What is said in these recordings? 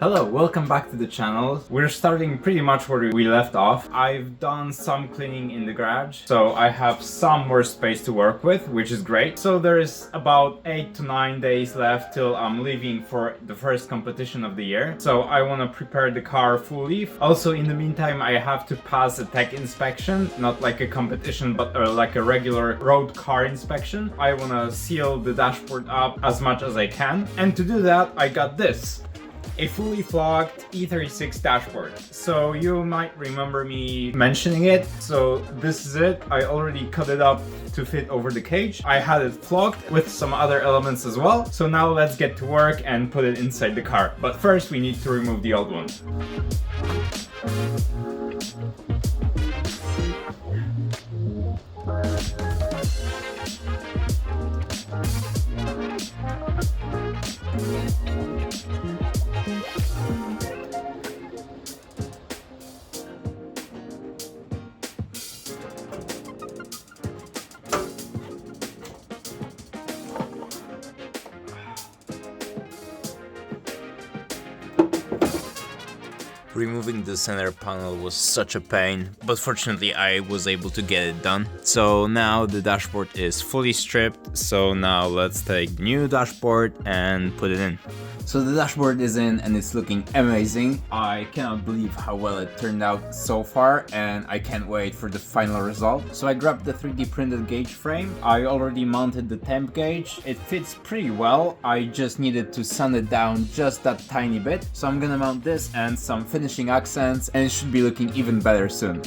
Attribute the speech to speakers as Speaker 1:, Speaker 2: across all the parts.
Speaker 1: Hello, welcome back to the channel. We're starting pretty much where we left off. I've done some cleaning in the garage, so I have some more space to work with, which is great. So there's about 8 to 9 days left till I'm leaving for the first competition of the year. So I want to prepare the car fully. Also, in the meantime, I have to pass a tech inspection, not like a competition, but like a regular road car inspection. I want to seal the dashboard up as much as I can. And to do that, I got this. A fully flogged E36 dashboard. So you might remember me mentioning it. So this is it. I already cut it up to fit over the cage. I had it flogged with some other elements as well. So now let's get to work and put it inside the car. But first we need to remove the old one.
Speaker 2: Removing the center panel was such a pain, but fortunately I was able to get it done. So now the dashboard is fully stripped, so now let's take the new dashboard and put it in.
Speaker 1: So the dashboard is in and it's looking amazing. I cannot believe how well it turned out so far and I can't wait for the final result. So I grabbed the 3D printed gauge frame. I already mounted the temp gauge. It fits pretty well. I just needed to sand it down just that tiny bit. So I'm gonna mount this and some finishing accents and it should be looking even better soon.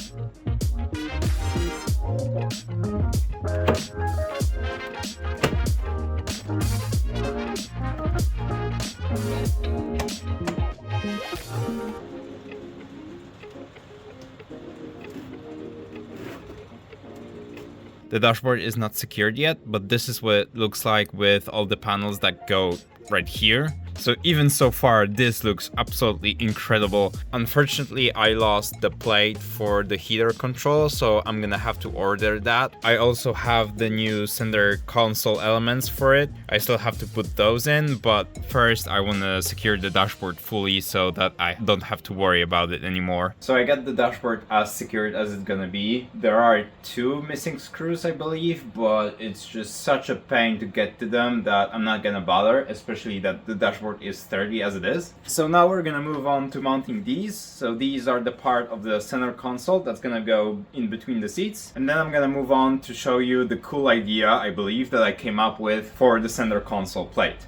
Speaker 2: The dashboard is not secured yet, but this is what it looks like with all the panels that go right here. So even so far, this looks absolutely incredible. Unfortunately, I lost the plate for the heater control, so I'm gonna have to order that. I also have the new center console elements for it. I still have to put those in, but first I wanna secure the dashboard fully so that I don't have to worry about it anymore.
Speaker 1: So I got the dashboard as secured as it's gonna be. There are 2 missing screws, I believe, but it's just such a pain to get to them that I'm not gonna bother, especially that the dashboard is sturdy as it is. So now we're gonna move on to mounting these. So these are the part of the center console that's gonna go in between the seats. And then I'm gonna move on to show you the cool idea, I believe, that I came up with for the center console plate.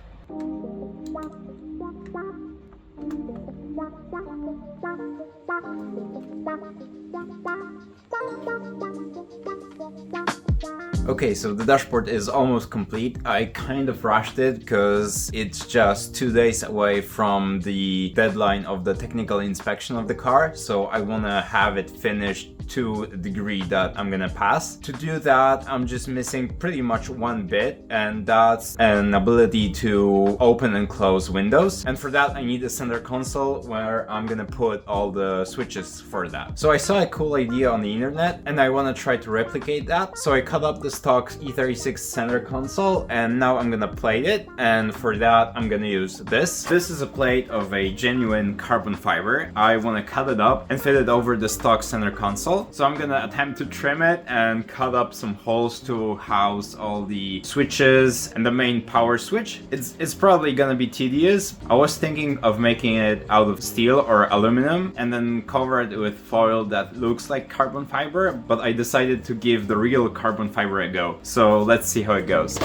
Speaker 1: Okay, so the dashboard is almost complete. I kind of rushed it because it's just 2 days away from the deadline of the technical inspection of the car, so I want to have it finished to a degree that I'm gonna pass. To do that, I'm just missing pretty much one bit, and that's an ability to open and close windows. And for that, I need a center console where I'm gonna put all the switches for that. So I saw a cool idea on the internet, and I wanna try to replicate that. So I cut up the stock E36 center console, and now I'm gonna plate it. And for that, I'm gonna use this. This is a plate of a genuine carbon fiber. I wanna cut it up and fit it over the stock center console. So I'm gonna attempt to trim it and cut up some holes to house all the switches and the main power switch. It's probably gonna be tedious. I was thinking of making it out of steel or aluminum and then cover it with foil that looks like carbon fiber, but I decided to give the real carbon fiber a go. So let's see how it goes.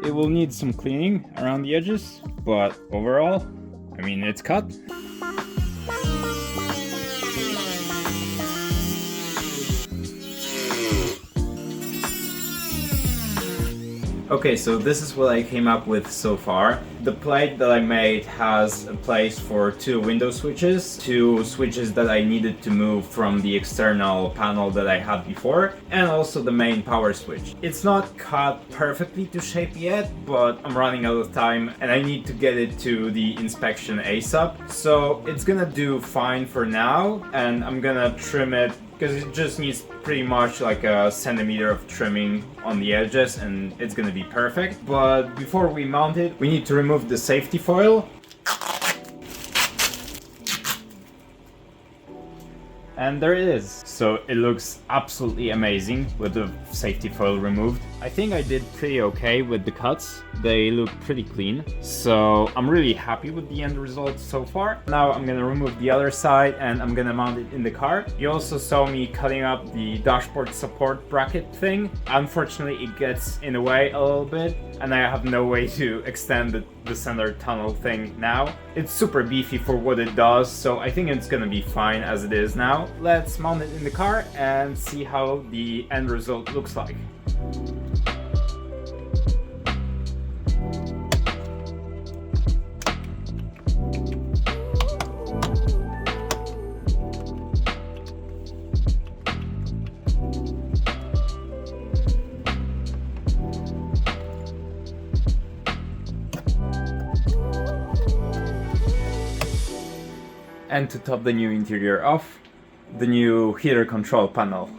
Speaker 1: It will need some cleaning around the edges, but overall, I mean, it's cut. Okay, so this is what I came up with so far. The plate that I made has a place for 2 window switches, 2 switches that I needed to move from the external panel that I had before, and also the main power switch. It's not cut perfectly to shape yet, but I'm running out of time and I need to get it to the inspection ASAP. So it's gonna do fine for now, and I'm gonna trim it because it just needs pretty much like a centimeter of trimming on the edges and it's gonna be perfect. But before we mount it, we need to remove the safety foil. And there it is. So it looks absolutely amazing with the safety foil removed. I think I did pretty okay with the cuts. They look pretty clean. So I'm really happy with the end result so far. Now I'm gonna remove the other side and I'm gonna mount it in the car. You also saw me cutting up the dashboard support bracket thing. Unfortunately, it gets in the way a little bit and I have no way to extend the center tunnel thing now. It's super beefy for what it does, so I think it's gonna be fine as it is now. Let's mount it in the car and see how the end result looks like. And to top the new interior off, the new heater control panel.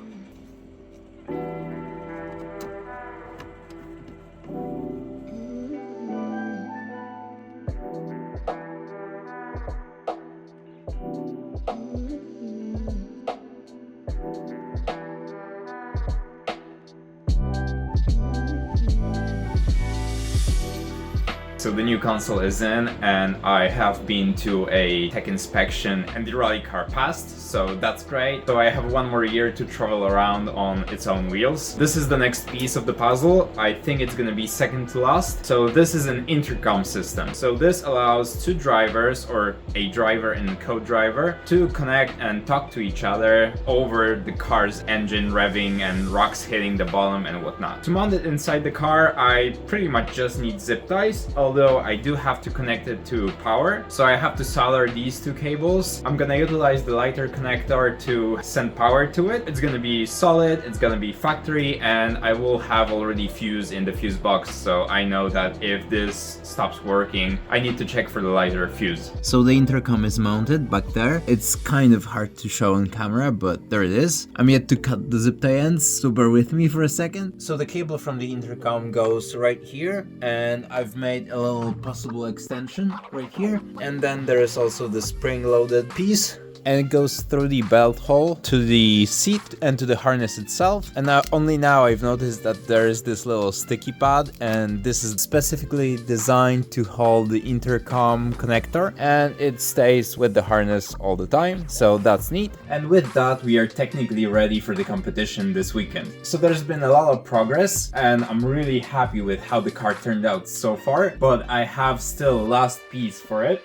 Speaker 1: So the new console is in and I have been to a tech inspection and the rally car passed, so that's great. So I have 1 more year to travel around on its own wheels. This is the next piece of the puzzle. I think it's gonna be second to last. So this is an intercom system. So this allows 2 drivers or a driver and co-driver to connect and talk to each other over the car's engine revving and rocks hitting the bottom and whatnot. To mount it inside the car, I pretty much just need zip ties, although I do have to connect it to power. So I have to solder these 2 cables. I'm gonna utilize the lighter connector to send power to it. It's gonna be solid, it's gonna be factory, and I will have already fuse in the fuse box, so I know that if this stops working, I need to check for the lighter fuse.
Speaker 3: So the intercom is mounted back there. It's kind of hard to show on camera, but there it is. I'm yet to cut the zip tie ends, so bear with me for a second. So the cable from the intercom goes right here, and I've made a little possible extension right here. And then there is also the spring-loaded piece, and it goes through the belt hole to the seat and to the harness itself. And only now I've noticed that there is this little sticky pad, and this is specifically designed to hold the intercom connector, and it stays with the harness all the time, so that's neat.
Speaker 1: And with that, we are technically ready for the competition this weekend. So there's been a lot of progress and I'm really happy with how the car turned out so far, but I have still last piece for it.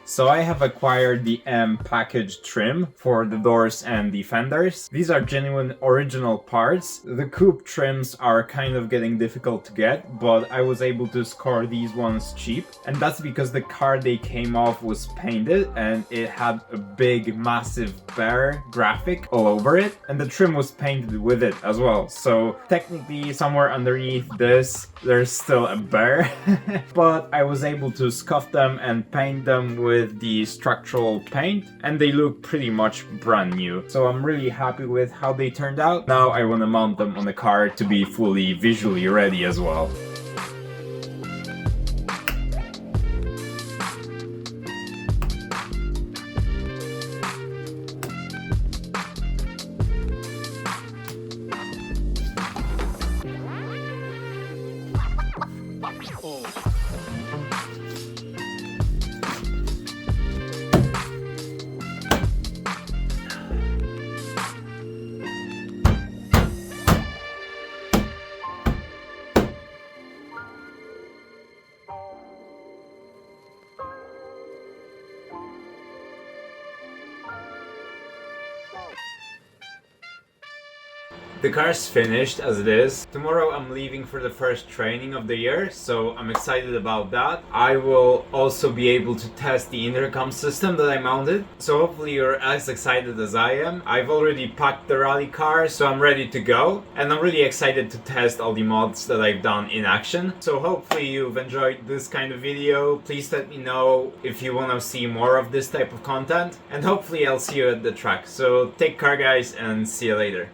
Speaker 1: So I have acquired the M package trim for the doors and the fenders. These are genuine original parts. The coupe trims are kind of getting difficult to get, but I was able to score these ones cheap. And that's because the car they came off was painted and it had a big, massive bear graphic all over it. And the trim was painted with it as well. So technically somewhere underneath this, there's still a bear. But I was able to scuff them and paint them with the structural paint, and they look pretty much brand new. So I'm really happy with how they turned out. Now I want to mount them on the car to be fully visually ready as well. The car's finished as it is. Tomorrow I'm leaving for the first training of the year, so I'm excited about that. I will also be able to test the intercom system that I mounted, so hopefully you're as excited as I am. I've already packed the rally car, so I'm ready to go, and I'm really excited to test all the mods that I've done in action. So hopefully you've enjoyed this kind of video. Please let me know if you want to see more of this type of content, and hopefully I'll see you at the track. So take care guys, and see you later.